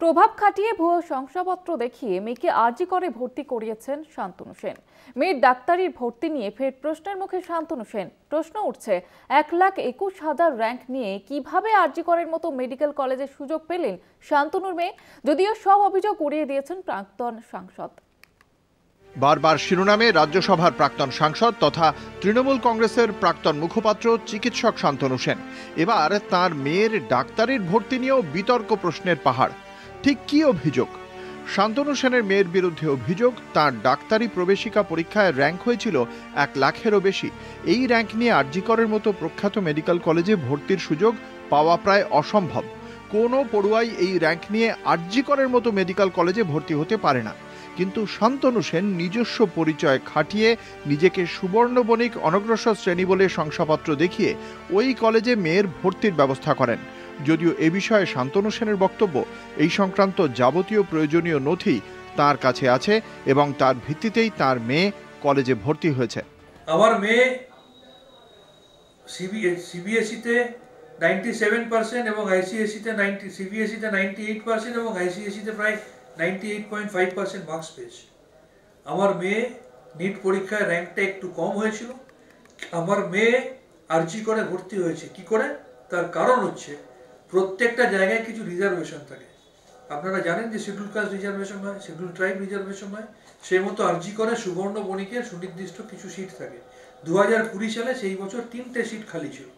প্রভাব খাটিয়ে ভুয়ো শংসাপত্র দেখিয়ে মেয়েকে আরজি করে ভর্তি করিয়েছেন শান্তনু সেন। মেয়ের ডাক্তারির ভর্তি নিয়ে ফের প্রশ্নের মুখে শান্তনু সেন। প্রশ্ন উঠছে, 1,21,000 র্যাঙ্ক নিয়ে কিভাবে আরজি করের মতো মেডিকেল কলেজে সুযোগ পেলেন শান্তনুর মেয়ে? যদিও সব অভিযোগ উড়িয়ে দিয়েছেন প্রাক্তন সাংসদ। বারবার শিরোনামে রাজ্যসভার প্রাক্তন সাংসদ তথা তৃণমূল কংগ্রেসের প্রাক্তন মুখপাত্র চিকিৎসক শান্তনু সেন। এবার তাঁর মেয়ের ডাক্তারির ভর্তি নিয়েও বিতর্ক প্রশ্নের পাহাড়। ঠিক কী অভিযোগ? শান্তনু সেনের মেয়ের বিরুদ্ধে অভিযোগ, তাঁর ডাক্তারি প্রবেশিকা পরীক্ষায় র্যাঙ্ক হয়েছিল 1 লাখেরও বেশি। এই র্যাঙ্ক নিয়ে আরজি করের মতো প্রখ্যাত মেডিকেল কলেজে ভর্তির সুযোগ পাওয়া প্রায় অসম্ভব। কোনো পড়ুয়াই এই র্যাঙ্ক নিয়ে আরজি করের মতো মেডিকেল কলেজে ভর্তি হতে পারে না। কিন্তু শান্তনু সেন নিজস্ব পরিচয় খাটিয়ে নিজেকে সুবর্ণ বণিক অনগ্রসর শ্রেণী বলে শংসাপত্র দেখিয়ে ওই কলেজে মেয়ের ভর্তির ব্যবস্থা করেন। যদিও এ বিষয়ে শান্তনু সেনের বক্তব্য, এই সংক্রান্ত যাবতীয় প্রয়োজনীয় নথি তার কাছে আছে এবং তার ভিত্তিতেই তার মেয়ে কলেজে ভর্তি হয়েছে। আমার মেয়ে সিবিএসইতে 97% এবং আইসিএসইতে সিবিএসইতে 98% এবং আইসিএসইতে প্রায় 98.5% মার্কস পেয়েছে। আমার মেয়ে নিট পরীক্ষায় র্যাঙ্কটা একটু কম হয়েছিল। আমার মেয়ে আরজি করে ভর্তি হয়েছে। কি করে? তার কারণ হচ্ছে প্রত্যেকটা জায়গায় কিছু রিজার্ভেশন থাকে। আপনারা জানেন যে শিডিউল কাস্ট রিজার্ভেশন হয়, শিডিউল ট্রাইব রিজার্ভেশন হয়। সেই মতো আরজি করে সুবর্ণ বণিকের সুনির্দিষ্ট কিছু সিট থাকে। 2020 সালে সেই বছর 3টে সিট খালি ছিল।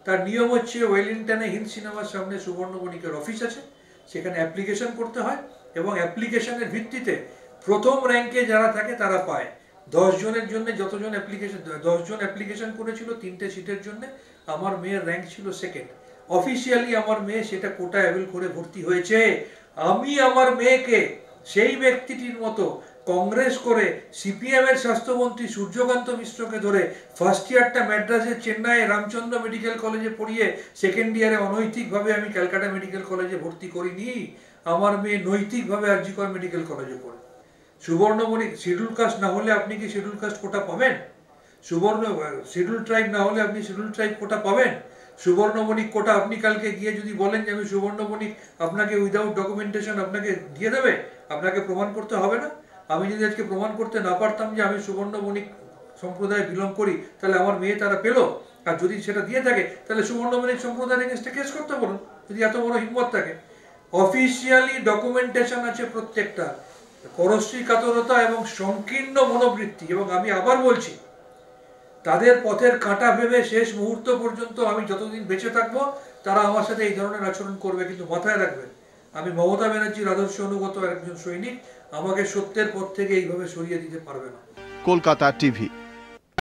তার নিয়ম হচ্ছে ওয়েলিংটনে হিল সিনেমার সামনে সুবর্ণ বণিকের অফিস আছে, সেখানে অ্যাপ্লিকেশন করতে হয় এবং অ্যাপ্লিকেশনের ভিত্তিতে প্রথম র্যাঙ্কে যারা থাকে তারা পায়। 10 জনের জন্য যতজন 10 জন অ্যাপ্লিকেশন করেছিল 3টে সিটের জন্য, আমার মেয়ের র্যাঙ্ক ছিল সেকেন্ড। অফিসিয়ালি আমার মেয়ে সেটা কোটা অ্যাভেল করে ভর্তি হয়েছে। আমি আমার মেয়েকে সেই ব্যক্তিটির মতো কংগ্রেস করে সিপিএম এর স্বাস্থ্যমন্ত্রী সূর্যকান্ত মিশ্রকে ধরে ফার্স্ট ইয়ারটা ম্যাড্রাসের চেন্নাইয়ে রামচন্দ্র মেডিকেল কলেজে পড়িয়ে সেকেন্ড ইয়ারে অনৈতিকভাবে আমি ক্যালকাটা মেডিকেল কলেজে ভর্তি করিনি। আমার মেয়ে নৈতিকভাবে আরজি কর মেডিকেল কলেজে পড়ে। সুবর্ণ বণিক শিডিউল কাস্ট না হলে আপনি কি শিডিউল কাস্ট কোটা পাবেন? শিডিউল ট্রাইব না হলে আপনি শিডিউল ট্রাইব কোটা পাবেন? সুবর্ণ বণিক কোটা আপনি কালকে গিয়ে যদি বলেন যে আমি সুবর্ণ বণিক, আপনাকে উইদাউট ডকুমেন্টেশন আপনাকে দিয়ে দেবে, আপনাকে প্রমাণ করতে হবে না? আমি যদি আজকে প্রমাণ করতে না পারতাম যে আমি সুবর্ণ বণিক সম্প্রদায় বিলং করি, তাহলে আমার মেয়ে তারা পেলো? আর যদি সেটা দিয়ে থাকে তাহলে সুবর্ণ বণিক সম্প্রদায়ের এগেইনস্টে কেস করতে বলুন, যদি এত বড় হিম্মত থাকে। অফিসিয়ালি ডকুমেন্টেশন আছে প্রত্যেকটা। পরশ্রী কাতরতা এবং সংকীর্ণ মনোবৃত্তি, এবং আমি আবার বলছি, তাদের পথের কাঁটা ভেবে শেষ মুহূর্ত পর্যন্ত আমি যতদিন বেঁচে থাকবো তারা আমার সাথে এই ধরনের আচরণ করবে। কিন্তু মাথায় রাখবেন, আমি মমতা ব্যানার্জির আদর্শ অনুগত একজন সৈনিক। আমাকে সত্যের পথ থেকে এইভাবে সরিয়ে দিতে পারবে না। কলকাতা টিভি।